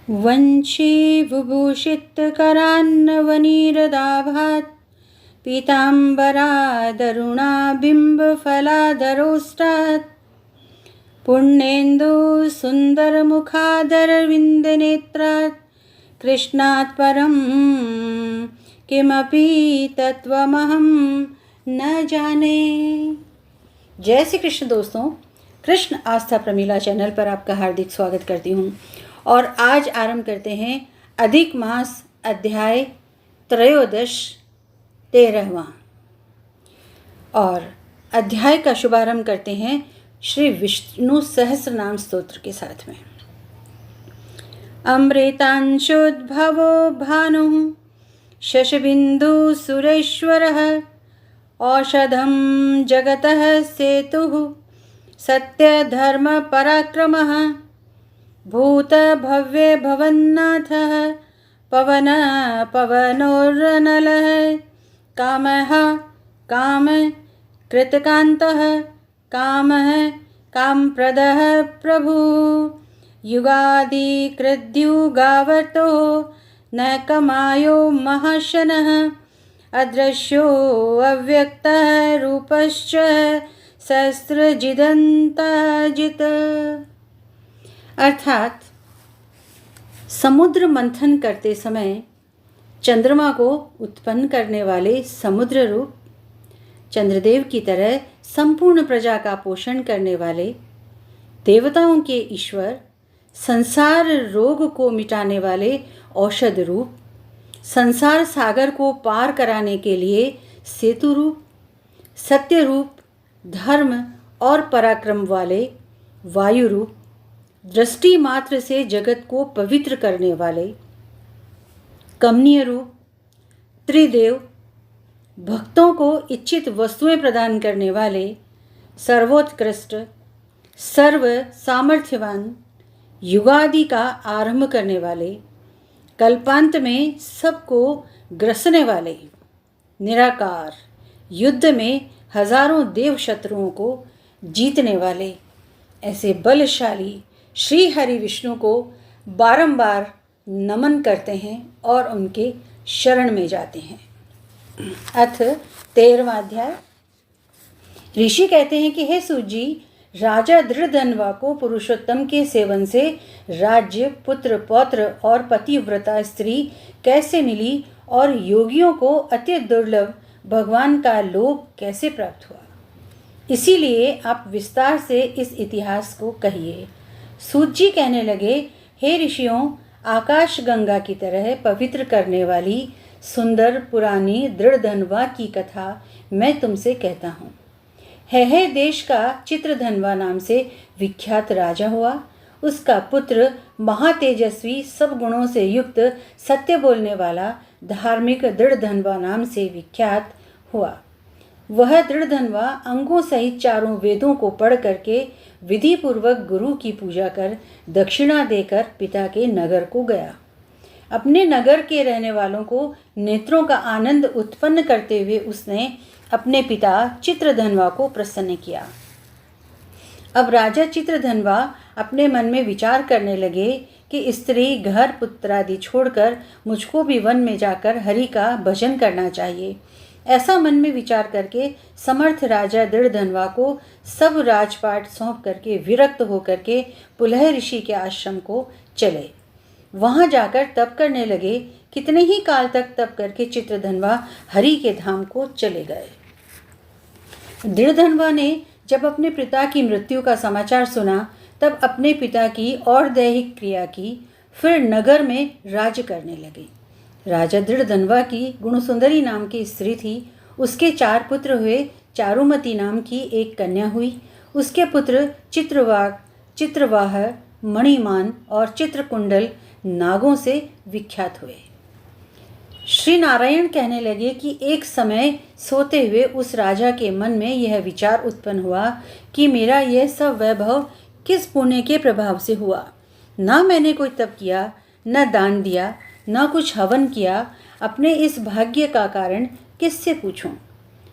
वंशी विभूषितकरान्नवनीरदाभात् पीताम्बरादरुणाबिम्बफलाधरोष्टात् पुण्येन्दु सुन्दरमुखादरविन्दनेत्रात् कृष्णात् परं किमपि तत्त्वमहं न जाने। जय श्री कृष्ण दोस्तों, कृष्ण आस्था प्रमीला चैनल पर आपका हार्दिक स्वागत करती हूँ। और आज आरंभ करते हैं अधिक मास अध्याय त्रयोदश 13वां। और अध्याय का शुभारंभ करते हैं श्री विष्णु सहस्रनाम स्तोत्र के साथ में। अमृतांशोद्भवो भानुः शशबिन्दु सुरेश्वरः औषधं जगतः सेतुः सत्यधर्मपराक्रमः भूतभव्ये भवन्नाथः पवनोरनलः कामः कामकृतकान्तः कामः कामप्रदः प्रभु युगादिकृद्युगावर्तो न कमायो महाशनः अदृश्यो अव्यक्तः रूपश्च सहस्रजिदन्ताजित्। अर्थात समुद्र मंथन करते समय चंद्रमा को उत्पन्न करने वाले समुद्र रूप, चंद्रदेव की तरह संपूर्ण प्रजा का पोषण करने वाले देवताओं के ईश्वर, संसार रोग को मिटाने वाले औषध रूप, संसार सागर को पार कराने के लिए सेतु रूप, सत्य रूप, धर्म और पराक्रम वाले वायु रूप, दृष्टि मात्र से जगत को पवित्र करने वाले कमनीय रूप, त्रिदेव, भक्तों को इच्छित वस्तुएं प्रदान करने वाले सर्वोत्कृष्ट, सर्व सामर्थ्यवान, युगादि का आरंभ करने वाले, कल्पांत में सबको ग्रसने वाले, निराकार, युद्ध में हजारों देव शत्रुओं को जीतने वाले, ऐसे बलशाली श्री हरि विष्णु को बारंबार नमन करते हैं और उनके शरण में जाते हैं। अथ 13वां अध्याय। ऋषि कहते हैं कि हे सूत जी, राजा दृढ़धनवा को पुरुषोत्तम के सेवन से राज्य, पुत्र, पौत्र और पतिव्रता स्त्री कैसे मिली और योगियों को अति दुर्लभ भगवान का लोक कैसे प्राप्त हुआ, इसीलिए आप विस्तार से इस इतिहास को कहिए। सूत जी कहने लगे, हे ऋषियों, आकाश गंगा की तरह पवित्र करने वाली सुंदर पुरानी दृढ़धनवा की कथा मैं तुमसे कहता हूँ। है देश का चित्रधनवा नाम से विख्यात राजा हुआ। उसका पुत्र महातेजस्वी, सब गुणों से युक्त, सत्य बोलने वाला, धार्मिक दृढ़धनवा नाम से विख्यात हुआ। वह दृढ़धनवा अंगों सहित चारों वेदों को पढ़ करके विधि पूर्वक गुरु की पूजा कर दक्षिणा देकर पिता के नगर को गया। अपने नगर के रहने वालों को नेत्रों का आनंद उत्पन्न करते हुए उसने अपने पिता चित्रधनवा को प्रसन्न किया। अब राजा चित्रधनवा अपने मन में विचार करने लगे कि स्त्री, घर, पुत्र आदि छोड़कर मुझको भी वन में जाकर हरि का भजन करना चाहिए। ऐसा मन में विचार करके समर्थ राजा दृढ़धनवा को सब राजपाट सौंप करके विरक्त होकर के पुलह ऋषि के आश्रम को चले। वहां जाकर तप करने लगे। कितने ही काल तक तप करके चित्रधनवा हरि के धाम को चले गए। दृढ़धनवा ने जब अपने पिता की मृत्यु का समाचार सुना, तब अपने पिता की और दैहिक क्रिया की, फिर नगर में राज्य करने लगे। राजा दृढ़धनवा की गुणसुंदरी नाम की स्त्री थी। उसके 4 पुत्र हुए। चारुमती नाम की एक कन्या हुई। उसके पुत्र चित्रवाह, मणिमान और चित्रकुंडल नागों से विख्यात हुए। श्री नारायण कहने लगे कि एक समय सोते हुए उस राजा के मन में यह विचार उत्पन्न हुआ कि मेरा यह सब वैभव किस पुण्य के प्रभाव से हुआ। न मैंने कोई तप किया, न दान दिया, न कुछ हवन किया। अपने इस भाग्य का कारण किससे पूछूं?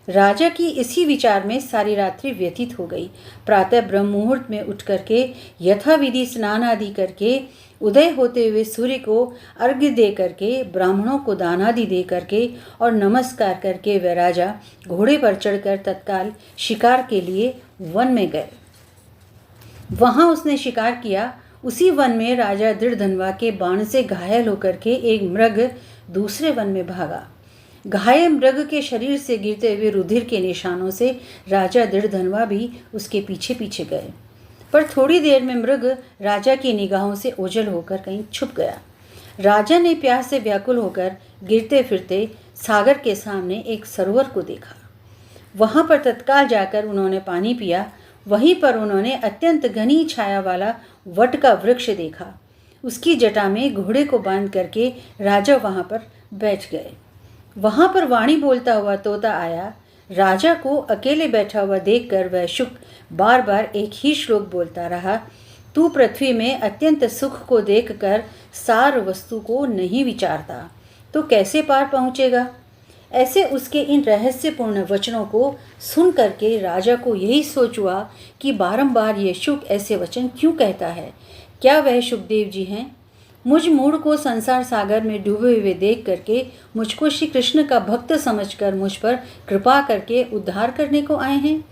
राजा की इसी विचार में सारी रात्रि व्यतीत हो गई। प्रातः ब्रह्म मुहूर्त में उठ करके यथाविधि स्नान आदि करके उदय होते हुए सूर्य को अर्घ्य दे करके, ब्राह्मणों को दान आदि दे करके और नमस्कार करके वह राजा घोड़े पर चढ़कर तत्काल शिकार के लिए वन में गए। वहां उसने शिकार किया। उसी वन में राजा दृढ़धनवा के बाण से घायल होकर के एक मृग दूसरे वन में भागा। घायल मृग के शरीर से गिरते हुए रुधिर के निशानों से राजा दृढ़धनवा भी उसके पीछे पीछे गए, पर थोड़ी देर में मृग राजा की निगाहों से ओझल होकर कहीं छुप गया। राजा ने प्यास से व्याकुल होकर गिरते फिरते सागर के सामने एक सरोवर को देखा। वहां पर तत्काल जाकर उन्होंने पानी पिया। वहीं पर उन्होंने अत्यंत घनी छाया वाला वट का वृक्ष देखा। उसकी जटा में घोड़े को बांध करके राजा वहां पर बैठ गए। वहां पर वाणी बोलता हुआ तोता आया। राजा को अकेले बैठा हुआ देखकर वह शुक बार बार एक ही श्लोक बोलता रहा, तू पृथ्वी में अत्यंत सुख को देखकर सार वस्तु को नहीं विचारता तो कैसे पार पहुँचेगा। ऐसे उसके इन रहस्यपूर्ण वचनों को सुन करके राजा को यही सोच हुआ कि बारंबार ये शुक ऐसे वचन क्यों कहता है। क्या वह शुकदेव जी हैं? मुझ मूढ़ को संसार सागर में डूबे हुए देख करके मुझको श्री कृष्ण का भक्त समझकर मुझ पर कृपा करके उद्धार करने को आए हैं।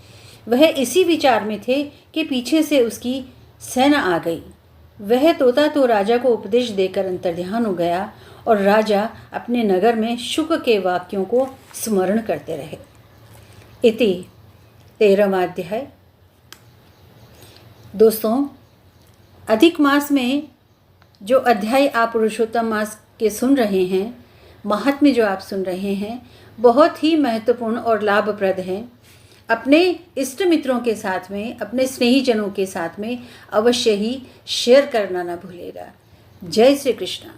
वह इसी विचार में थे कि पीछे से उसकी सेना आ गई। वह तोता तो राजा को उपदेश देकर अंतर्ध्यान हो गया और राजा अपने नगर में शुक के वाक्यों को स्मरण करते रहे। इति 13वां अध्याय। दोस्तों, अधिक मास में जो अध्याय आप पुरुषोत्तम मास के सुन रहे हैं, महात्म्य जो आप सुन रहे हैं, बहुत ही महत्वपूर्ण और लाभप्रद हैं। अपने इष्ट मित्रों के साथ में, अपने स्नेहीजनों के साथ में अवश्य ही शेयर करना ना भूलेगा। जय श्री कृष्ण।